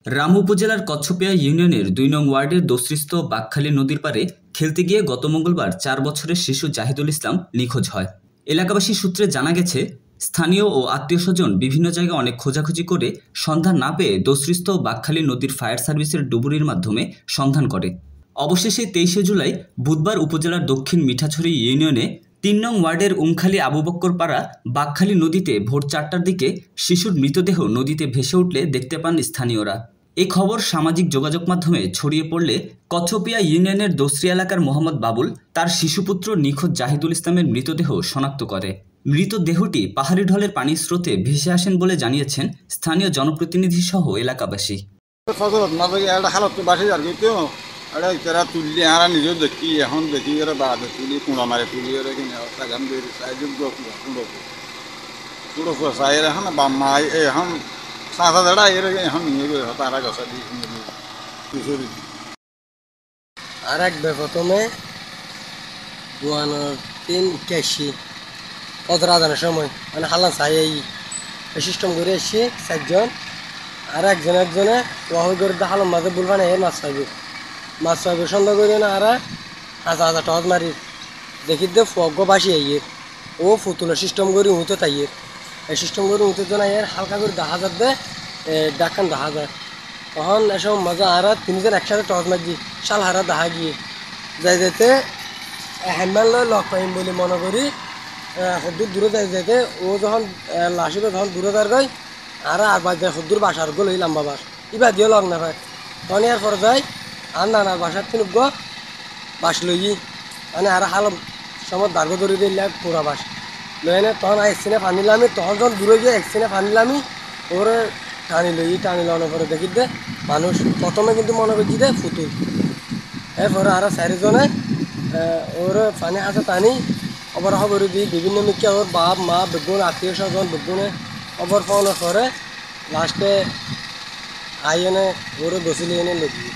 রামু উপজেলার কচ্ছপিয়া ইউনিয়নের ২ নং ওয়ার্ডের দোসরিস্থ বাকখালী নদীর পাড়ে খেলতে গিয়ে গত মঙ্গলবার ৪ বছরের শিশু জাহিদুল ইসলাম নিখোঁজ হয়। এলাকাবাসী সূত্রে জানা গেছে, স্থানীয় ও আত্মীয়স্বজন বিভিন্ন জায়গায় অনেক খোঁজাখুঁজি করে সন্ধান না পেয়ে দোসরিস্থ বাকখালী নদীর ফায়ার সার্ভিসের ডুবুরির মাধ্যমে সন্ধান করে। অবশেষে ২৩শে জুলাই বুধবার উপজেলার দক্ষিণ মিঠাছড়ি ইউনিয়নে ৩ নং ওয়ার্ডের উমখালী আবু বক্কর পাড়া বাকখালী নদীতে ভোর ৪টার দিকে শিশুর মৃতদেহ নদীতে ভেসে উঠলে দেখতে পান স্থানীয়রা। এই খবর সামাজিক যোগাযোগ মাধ্যমে ছড়িয়ে পড়লে কচ্ছপিয়া ইউনিয়নের দোসরি এলাকার মোহাম্মদ বাবুল তার শিশুপুত্র নিখোঁজ জাহিদুল ইসলামের মৃতদেহ শনাক্ত করে। মৃতদেহটি পাহাড়ি ঢলের পানির স্রোতে ভেসে আসেন বলে জানিয়েছেন স্থানীয় জনপ্রতিনিধি সহ এলাকাবাসী। তুললি আমরা নিজেও দেখি, এখন দেখি বাদে তুলি কুঁড়া মারে তুলি চাই এখন বাম্মা এখন সাঁচা দাঁড়া এখন নিয়ে গেলে তারা গছা দিয়ে আর একবার প্রথমে 3 কদর আদানের সময় মানে হালান চাই এই সিস্টেম করে এসছি 4 জন, আর একজনে ওয়াহই করে হালাম মাঝে বলবা না মাছ পাইবে সন্ধ্যা করে না। আর হাজার টস মারি দেখি দে ফগ বাসি আইয়ের ও ফুতুলের সিস্টেম করে উঁতে তাইয়ের এই সিস্টেম করে উঁতে তো না এর হালকা করে 10,000 দে ডাক্কান 10,000 তখন এসব মজা। আর 3 জন একসাথে টস মারছি শাল হারা দেখা গিয়ে যাই যেতে হ্যান্ডম্যান লগ পাইম বলে মনে করি সদ্দূর দূরে যাই যেতে ও যখন লাসিবে তখন দূরে তার গই আর বাদ যায় সদ্দূর বাসার গো লই লম্বা বাস ইবা দিয়েও লগ না পায় তখন এর পরে যাই আর না বাসার তিন বাস লই মানে আর হাল সময় দার্ঘ ধরে দিলে পুরা বাস লই না তখন একসিনে ফানিলামি তখন যখন দূরে গিয়ে একসিনে ফানিলামি ওরে টানি লানোর পরে দেখি দে মানুষ প্রথমে কিন্তু মনে করছি দে ফুতুল এরপরে আরো 4 জনে ওর পানি হাতে টানি অবর খবর দিই বিভিন্ন মিকে ওর বাপ মা বেগুন আত্মীয় স্বজন বেগুনে অবর পাওয়ানোর পরে লাস্টে আইনে ওরে বসিলে এনে লেগে